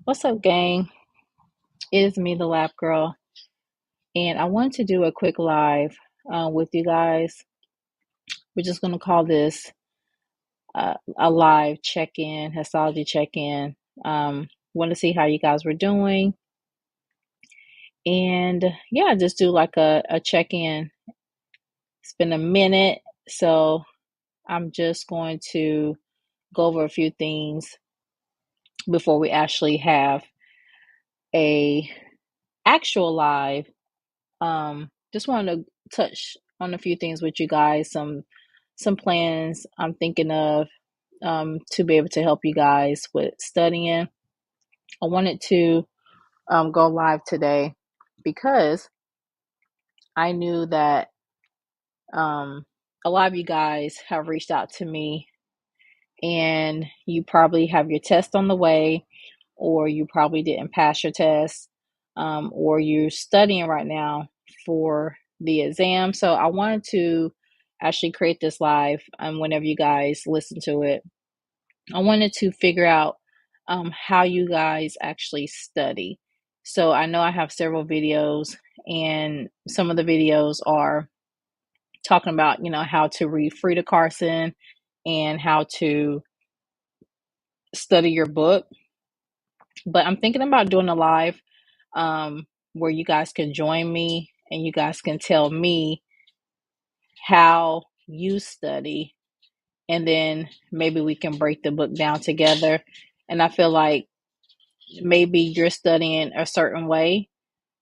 What's up, gang? It is me, the Lab Girl, and I wanted to do a quick live with you guys. We're just going to call this a live check-in, histology check-in. Want to see how you guys were doing, and yeah, just do like a check-in. It's been a minute, so I'm just going to go over a few things before we actually have a actual live. Just wanted to touch on a few things with you guys, some plans I'm thinking of to be able to help you guys with studying. I wanted to go live today because I knew that um, a lot of you guys have reached out to me, and you probably have your test on the way, or you probably didn't pass your test, or you're studying right now for the exam. So I wanted to actually create this live, whenever you guys listen to it. I wanted to figure out how you guys actually study. So I know I have several videos, and some of the videos are talking about, how to read Frida Carson and how to study your book. But I'm thinking about doing a live where you guys can join me and you guys can tell me how you study, and then maybe we can break the book down together. And I feel like maybe you're studying a certain way,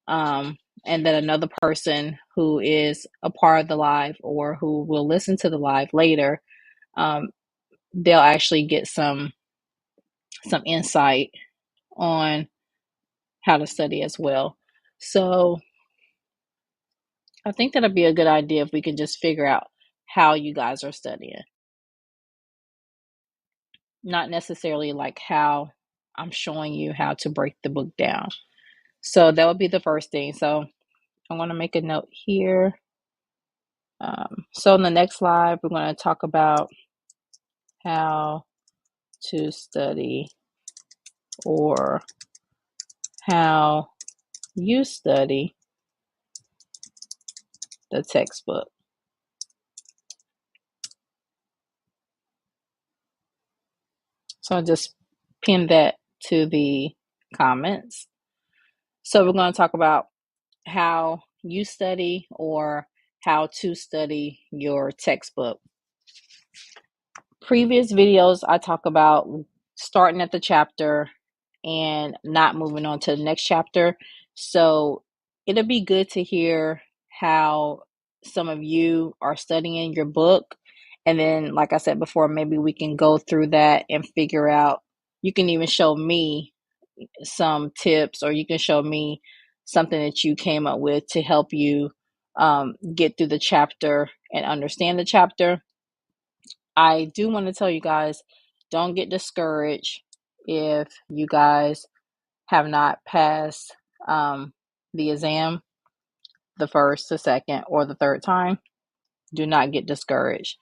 and then another person who is a part of the live or who will listen to the live later, um, they'll actually get some insight on how to study as well. So I think that'd be a good idea if we can just figure out how you guys are studying, not necessarily like how I'm showing you how to break the book down. So that would be the first thing. So I'm going to make a note here. So in the next live, we're going to talk about how to study, or how you study the textbook. So I'll just pin that to the comments. So we're going to talk about how you study, or how to study your textbook. Previous videos, I talk about starting at the chapter and not moving on to the next chapter. So it'll be good to hear how some of you are studying your book. And then, like I said before, maybe we can go through that and figure out. You can even show me some tips, or you can show me something that you came up with to help you get through the chapter and understand the chapter. I do want to tell you guys, don't get discouraged if you guys have not passed the exam the first, the second, or the third time. Do not get discouraged.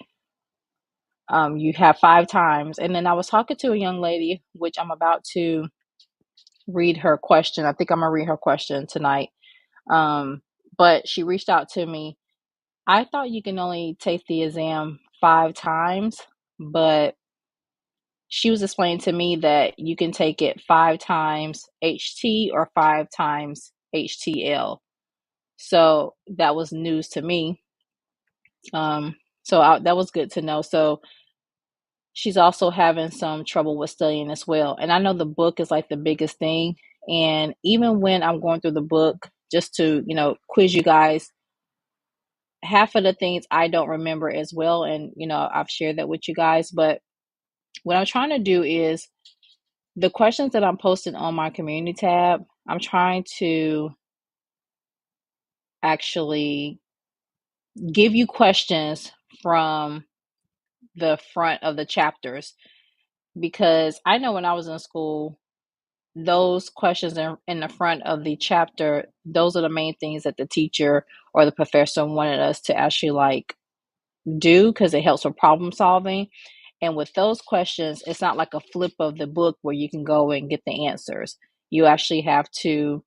You have 5 times. And then I was talking to a young lady, which I'm about to read her question. I think I'm going to read her question tonight. But she reached out to me. I thought you can only take the exam 5 times, but she was explaining to me that you can take it 5 times HT or 5 times HTL. So that was news to me. That was good to know. So she's also having some trouble with studying as well. And I know the book is like the biggest thing. And even when I'm going through the book, just to, quiz you guys, half of the things I don't remember as well. And, I've shared that with you guys. But what I'm trying to do is the questions that I'm posting on my community tab, I'm trying to actually give you questions from the front of the chapters, because I know when I was in school, those questions in the front of the chapter, those are the main things that the teacher or the professor wanted us to actually like do, because it helps with problem solving. And with those questions, it's not like a flip of the book where you can go and get the answers. You actually have to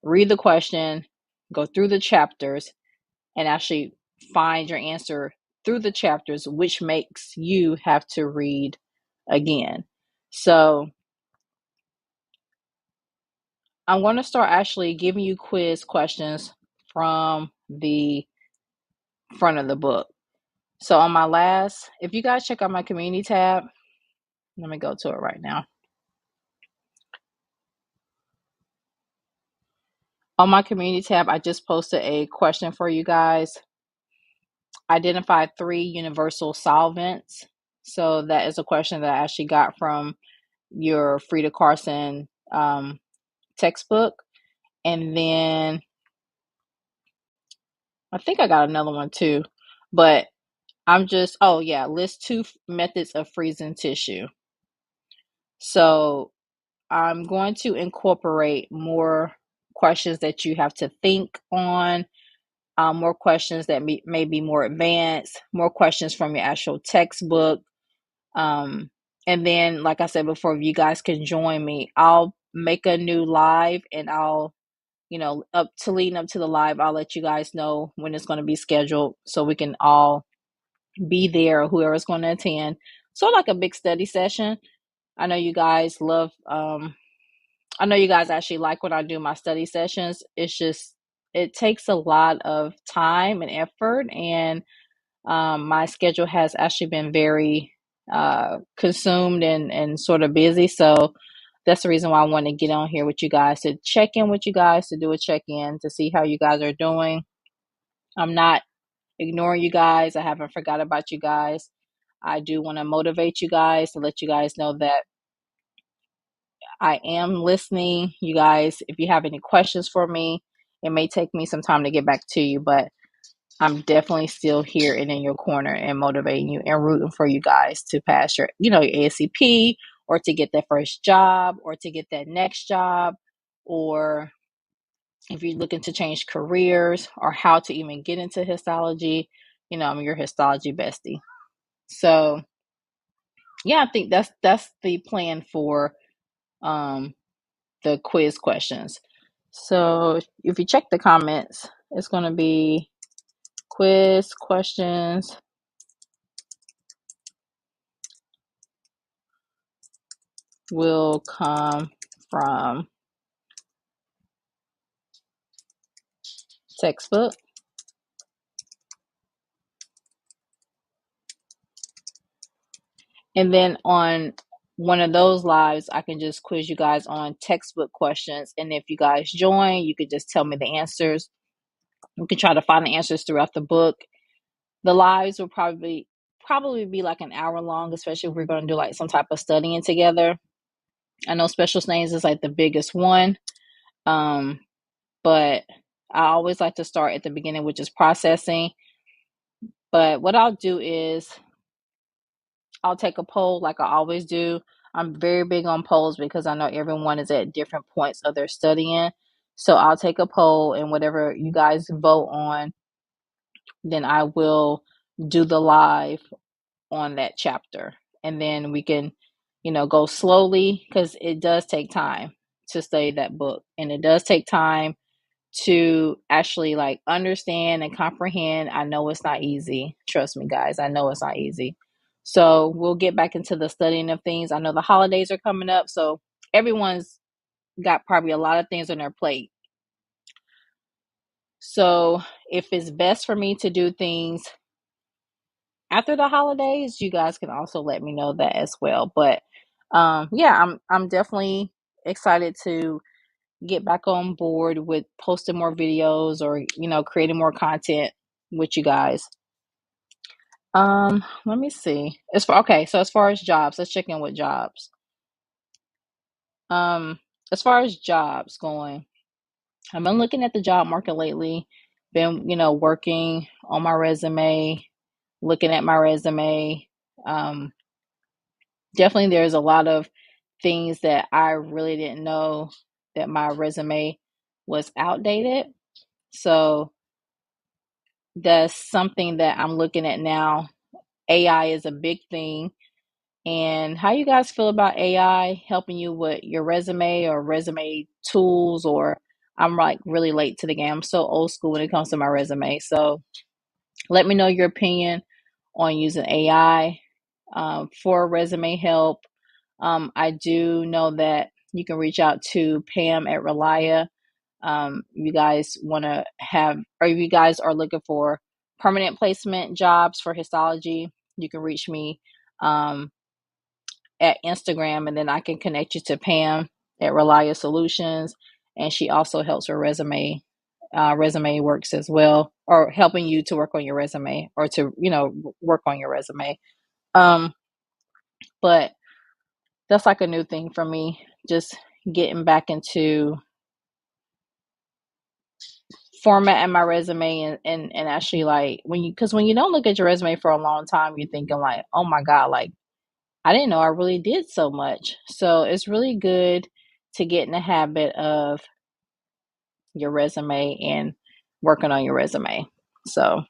read the question, go through the chapters, and actually find your answer through the chapters, which makes you have to read again. So I'm going to start actually giving you quiz questions from the front of the book. So on my last, if you guys check out my community tab, let me go to it right now. On my community tab, I just posted a question for you guys. Identify 3 universal solvents. So that is a question that I actually got from your Frida Carson textbook. And then I think I got another one too, but list 2 methods of freezing tissue. So I'm going to incorporate more questions that you have to think on, more questions that may be more advanced, more questions from your actual textbook. And then, like I said before, if you guys can join me, I'll make a new live, and I'll, leading up to the live, I'll let you guys know when it's going to be scheduled so we can all be there, whoever's going to attend. So like a big study session. I know you guys love, I know you guys actually like when I do my study sessions. It's just, it takes a lot of time and effort, and my schedule has actually been very consumed and sort of busy. So that's the reason why I want to get on here with you guys, to check in with you guys, to do a check-in, to see how you guys are doing. I'm not ignoring you guys. I haven't forgot about you guys. I do want to motivate you guys, to let you guys know that I am listening. You guys, if you have any questions for me, it may take me some time to get back to you, but I'm definitely still here and in your corner and motivating you and rooting for you guys to pass your ASCP, or to get that first job, or to get that next job, or if you're looking to change careers, or how to even get into histology. I'm your histology bestie. So yeah, I think that's the plan for the quiz questions. So if you check the comments, it's going to be quiz questions will come from textbook. And then on one of those lives, I can just quiz you guys on textbook questions. And if you guys join, you could just tell me the answers. We can try to find the answers throughout the book. The lives will probably be like an hour long, especially if we're going to do like some type of studying together. I know special studies is like the biggest one. But I always like to start at the beginning, which is processing. But what I'll do is I'll take a poll like I always do. I'm very big on polls because I know everyone is at different points of their studying. So I'll take a poll, and whatever you guys vote on, then I will do the live on that chapter. And then we can, go slowly, because it does take time to study that book. And it does take time to actually like understand and comprehend. I know it's not easy. Trust me, guys. I know it's not easy. So we'll get back into the studying of things. I know the holidays are coming up, so everyone's got probably a lot of things on their plate. So if it's best for me to do things after the holidays, you guys can also let me know that as well. But I'm definitely excited to get back on board with posting more videos, or creating more content with you guys. Let me see. So as far as jobs, let's check in with jobs. As far as jobs going, I've been looking at the job market lately, been working on my resume, looking at my resume. Definitely there's a lot of things that I really didn't know, that my resume was outdated. So that's something that I'm looking at now, AI is a big thing. And how you guys feel about AI helping you with your resume or resume tools? Or I'm like really late to the game. I'm so old school when it comes to my resume. So let me know your opinion on using AI for resume help. I do know that you can reach out to Pam at Relia. You guys want to have, or if you guys are looking for permanent placement jobs for histology, you can reach me at Instagram, and then I can connect you to Pam at Relia Solutions, and she also helps with resume works as well, or helping you to work on your resume or to work on your resume. Um, but that's like a new thing for me, just getting back into formatting my resume and actually like when you don't look at your resume for a long time, you're thinking like, oh my God, like I didn't know I really did so much. So it's really good to get in the habit of your resume and working on your resume. So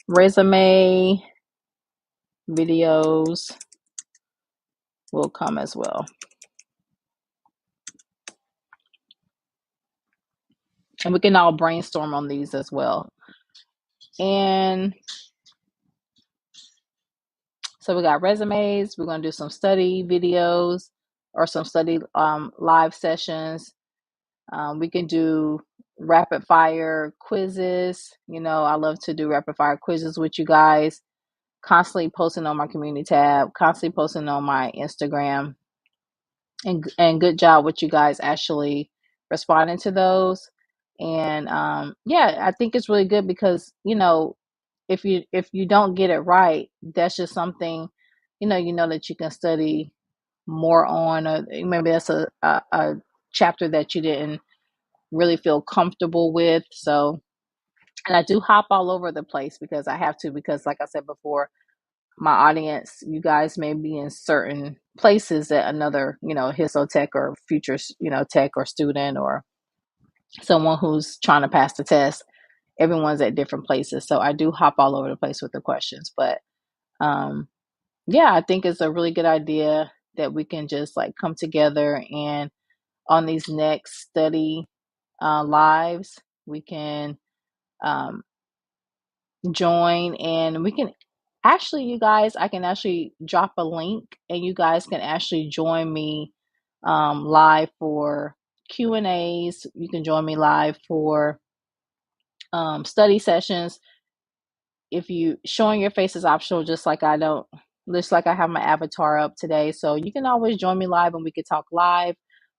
resume videos will come as well. And we can all brainstorm on these as well. And so we got resumes. We're going to do some study videos or some study live sessions. We can do rapid fire quizzes. I love to do rapid fire quizzes with you guys. Constantly posting on my community tab, constantly posting on my Instagram. And good job with you guys actually responding to those. And yeah, I think it's really good because if you don't get it right, that's just something that you can study more on, or maybe that's a chapter that you didn't really feel comfortable with. So, and I do hop all over the place because I have to, because like I said before, my audience, you guys may be in certain places that another, histotech or future, tech or student or someone who's trying to pass the test. Everyone's at different places. So I do hop all over the place with the questions. But yeah, I think it's a really good idea that we can just like come together and on these next study lives, we can um, join, and we can actually, you guys, I can actually drop a link and you guys can actually join me live for Q&As. You can join me live for study sessions. If you showing your face is optional, just like I have my avatar up today. So you can always join me live and we can talk live.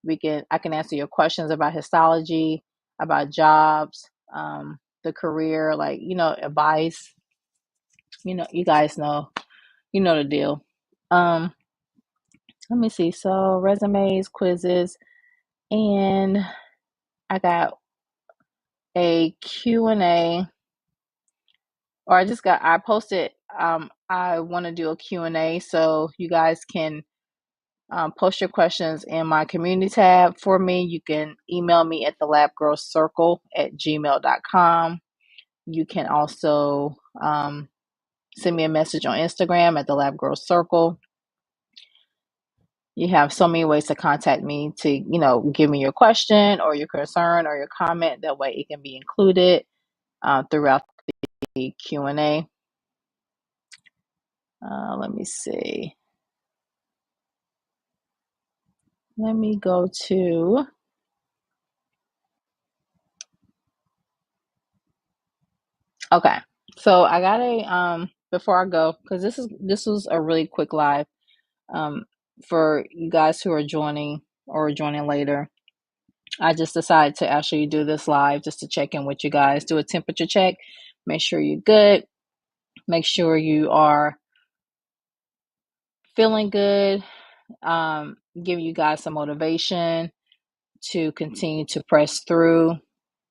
I can answer your questions about histology, about jobs, the career, like, advice. You guys know, the deal. Um, Let me see. So resumes, quizzes, and I got a Q&A, or I posted, I want to do a Q&A, so you guys can post your questions in my community tab for me. You can email me at thelabgirlcircle@gmail.com. You can also send me a message on Instagram at thelabgirlcircle. You have so many ways to contact me to, give me your question or your concern or your comment. That way it can be included throughout the Q&A. Let me see. Let me go to... Okay. So I got before I go, because this was a really quick live for you guys who are joining or joining later. I just decided to actually do this live just to check in with you guys, do a temperature check, make sure you're good, make sure you are feeling good, give you guys some motivation to continue to press through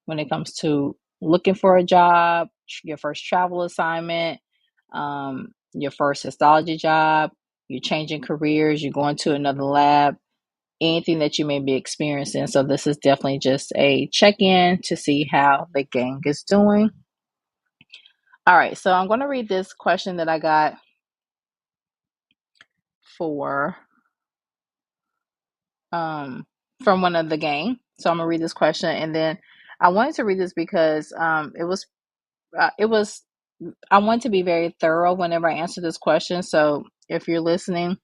when it comes to looking for a job, your first travel assignment, your first histology job, you're changing careers, you're going to another lab, anything that you may be experiencing. So this is definitely just a check-in to see how the gang is doing. All right, so I'm going to read this question that I got for from one of the gang. So I'm gonna read this question, and then I wanted to read this because it was I want to be very thorough whenever I answer this question. So if you're listening,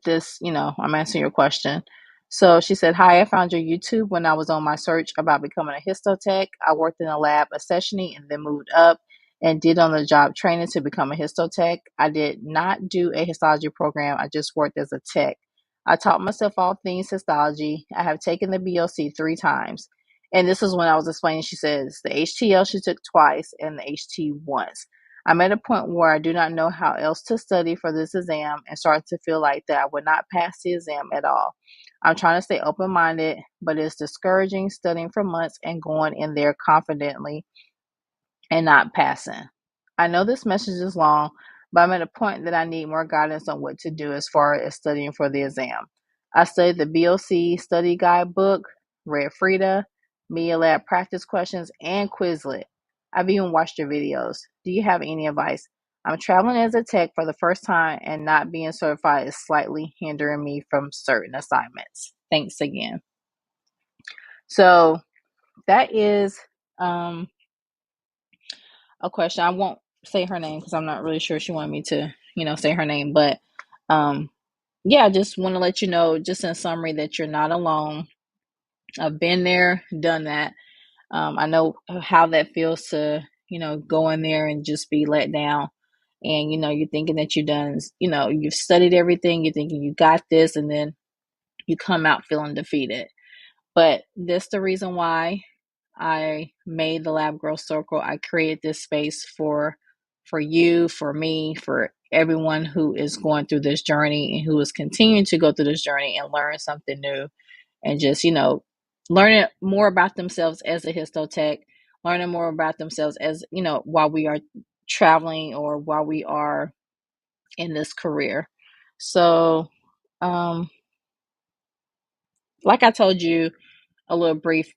this, I'm answering your question. So she said, "Hi, I found your YouTube when I was on my search about becoming a histotech. I worked in a lab accessioning and then moved up and did on the job training to become a histotech. I did not do a histology program. I just worked as a tech. I taught myself all things histology. I have taken the BOC 3 times." And this is when I was explaining, she says, the HTL she took twice and the HT once. "I'm at a point where I do not know how else to study for this exam and start to feel like that I would not pass the exam at all. I'm trying to stay open minded, but it's discouraging studying for months and going in there confidently and not passing. I know this message is long, but I'm at a point that I need more guidance on what to do as far as studying for the exam. I studied the BOC study guide book, read Frida, Media Lab practice questions, and Quizlet. I've even watched your videos. Do you have any advice? I'm traveling as a tech for the first time, and not being certified is slightly hindering me from certain assignments. Thanks again." So that is a question. I won't say her name because I'm not really sure she wanted me to, say her name. But yeah, I just want to let you know, just in summary, that you're not alone. I've been there, done that. I know how that feels to, go in there and just be let down. And, you're thinking that you've done, you've studied everything, you're thinking you got this, and then you come out feeling defeated. But this the reason why I made the Lab Growth Circle. I created this space for you, for me, for everyone who is going through this journey and who is continuing to go through this journey and learn something new, and just, learning more about themselves as a histotech, learning more about themselves as, while we are traveling or while we are in this career. So, um, like I told you, a little brief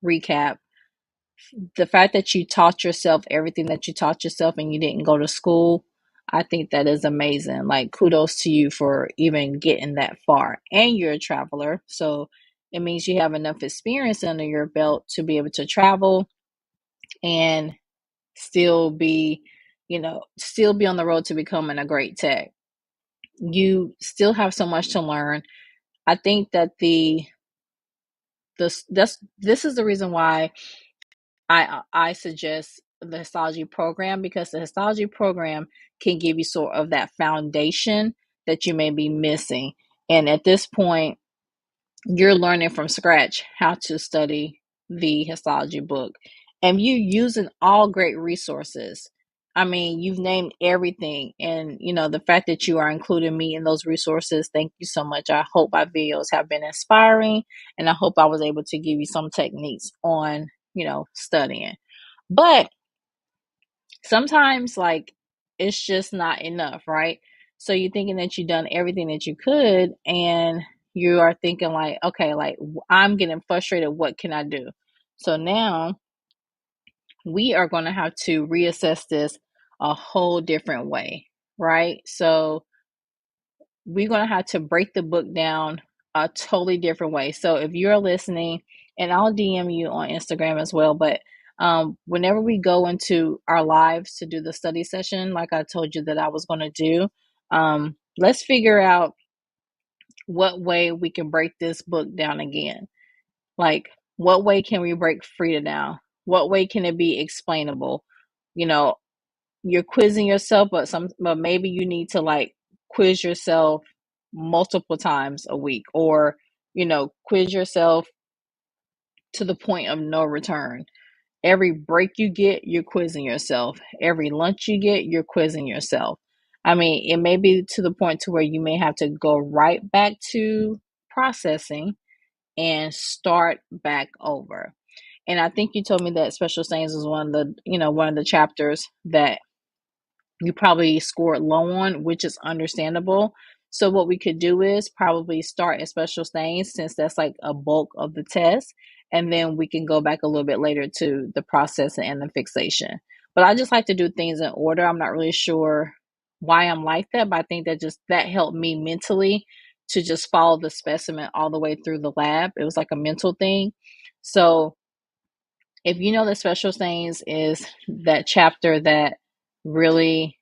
recap. The fact that you taught yourself everything that you taught yourself and you didn't go to school, I think that is amazing. Like, kudos to you for even getting that far. And you're a traveler, so it means you have enough experience under your belt to be able to travel and still be, still be on the road to becoming a great tech. You still have so much to learn. I think that this is the reason why I suggest the histology program, because the histology program can give you sort of that foundation that you may be missing. And at this point, you're learning from scratch how to study the histology book. And you using all great resources. I mean, you've named everything. And, the fact that you are including me in those resources, thank you so much. I hope my videos have been inspiring, and I hope I was able to give you some techniques on, studying. But sometimes, like, it's just not enough, right? So you're thinking that you've done everything that you could, and you are thinking like, okay, like, I'm getting frustrated. What can I do? So now we are going to have to reassess this a whole different way, right? So we're going to have to break the book down a totally different way. So if you're listening, and I'll DM you on Instagram as well, but whenever we go into our lives to do the study session, like I told you that I was going to do, let's figure out what way we can break this book down again. Like, what way can we break Frida down? What way can it be explainable? You know, you're quizzing yourself, but maybe you need to, like, quiz yourself multiple times a week, or quiz yourself to the point of no return. Every break you get, you're quizzing yourself. Every lunch you get, you're quizzing yourself. I mean, it may be to the point to where you may have to go right back to processing and start back over. And I think you told me that special sayings was one of the chapters that you probably scored low on, which is understandable. So what we could do is probably start at special things, since that's like a bulk of the test, and then we can go back a little bit later to the processing and the fixation. But I just like to do things in order. I'm not really sure why I'm like that, but I think that helped me mentally to just follow the specimen all the way through the lab. It was like a mental thing. So if you know that special stains is that chapter that really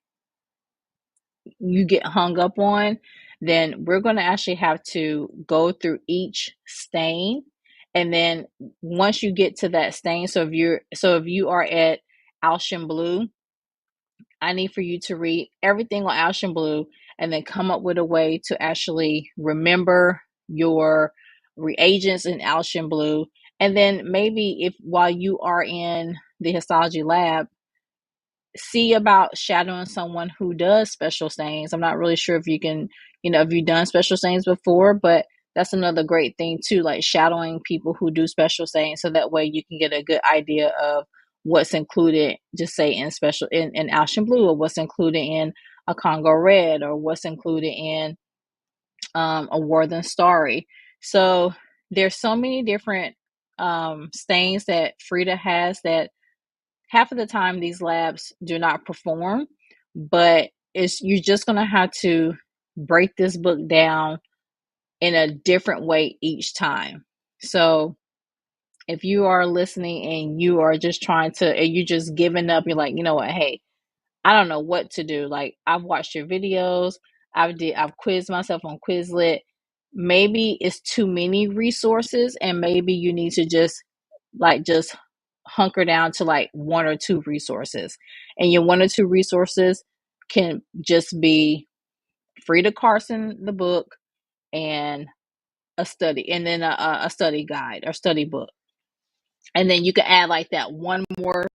you get hung up on, then we're going to actually have to go through each stain. And then once you get to that stain, so if you are at Alcian blue, I need for you to read everything on Alcian blue and then come up with a way to actually remember your reagents in Alcian blue. And then maybe if while you are in the histology lab, see about shadowing someone who does special stains. I'm not really sure if you can, if you've done special stains before, but that's another great thing too, like shadowing people who do special stains, so that way you can get a good idea of what's included, just say in Alcian blue, or what's included in a Congo red, or what's included in a Worthing starry. So there's so many different stains that Frida has that half of the time these labs do not perform, but you're just going to have to break this book down in a different way each time. So if you are listening and you are just and you just giving up, you're like, you know what, hey, I don't know what to do. Like, I've watched your videos, I've quizzed myself on Quizlet. Maybe it's too many resources, and maybe you need to just hunker down to like one or two resources. And your one or two resources can just be Frida Carson, the book, and a study, and then a study guide or study book. And then you can add like that one more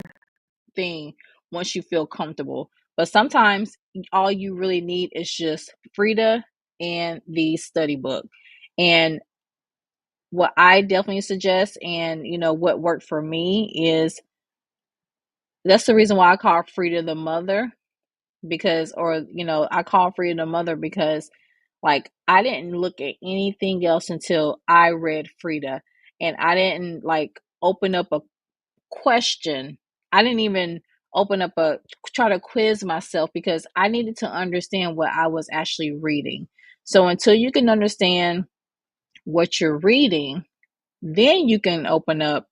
thing once you feel comfortable. But sometimes all you really need is just Frida and the study book. And what I definitely suggest, and what worked for me, is that's the reason why I call Frida the mother, because, I call Frida the mother because, like, I didn't look at anything else until I read Frida, and I didn't like open up a question. I didn't even try to quiz myself, because I needed to understand what I was actually reading. So until you can understand what you're reading, then you can open up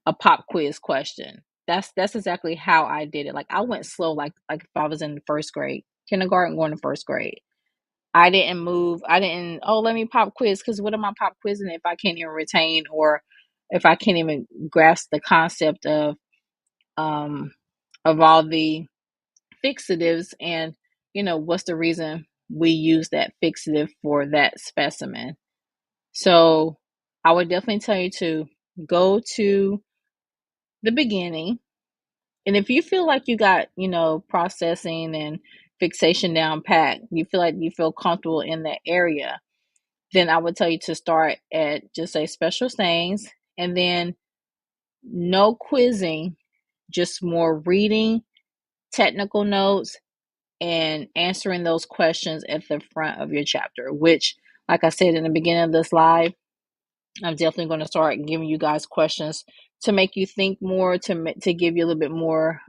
a pop quiz question. That's exactly how I did it. Like, I went slow, like if I was in the first grade, kindergarten going to first grade. I didn't move. I didn't, oh, let me pop quiz, because what am I pop quizzing if I can't even retain, or if I can't even grasp the concept um of all the fixatives, and what's the reason we use that fixative for that specimen. So I would definitely tell you to go to the beginning. And if you feel like you got, processing and fixation down pat, you feel like you feel comfortable in that area, then I would tell you to start at just say special stains, and then no quizzing, just more reading, technical notes, and answering those questions at the front of your chapter, which, like I said in the beginning of this live, I'm definitely going to start giving you guys questions to make you think more, to give you a little bit more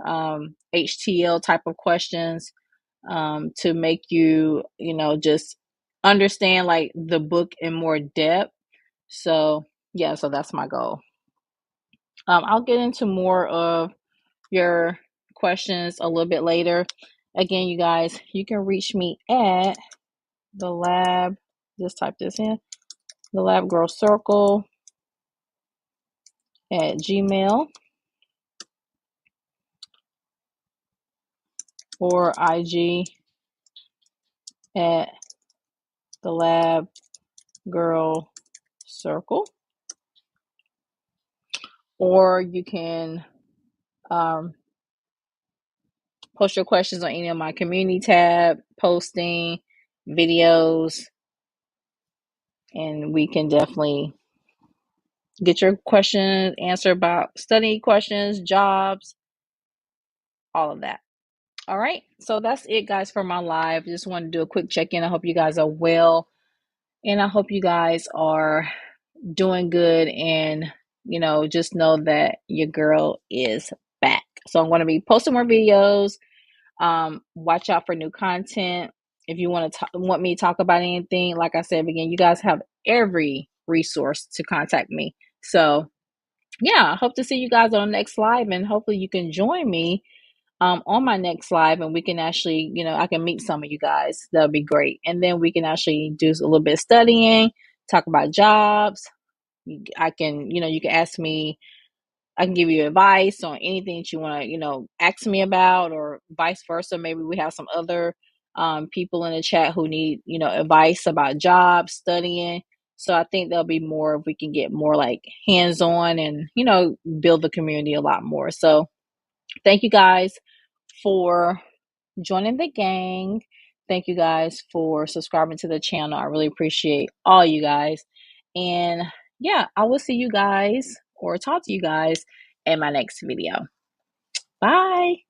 HTL type of questions, to make you, just understand like the book in more depth. So yeah, so that's my goal. I'll get into more of your questions a little bit later. Again, you guys, you can reach me at the lab. Just type this in, the lab girl circle at Gmail, or IG at the lab girl circle, or you can post your questions on any of my community tab, posting videos, and we can definitely get your questions answered about study questions, jobs, all of that. All right, so that's it, guys, for my live. Just want to do a quick check-in. I hope you guys are well, and I hope you guys are doing good, and just know that your girl is back. So I'm going to be posting more videos. Watch out for new content. If you want me to talk about anything, like I said again, you guys have every resource to contact me. So yeah, I hope to see you guys on the next live, and hopefully you can join me on my next live, and we can actually, I can meet some of you guys. That'll be great. And then we can actually do a little bit of studying, talk about jobs. I can, you can ask me, I can give you advice on anything that you want to, ask me about, or vice versa. Maybe we have some other people in the chat who need, advice about jobs, studying. So I think there'll be more if we can get more like hands on and, build the community a lot more. So thank you guys for joining the gang. Thank you guys for subscribing to the channel. I really appreciate all you guys. And yeah, I will see you guys or talk to you guys in my next video. Bye.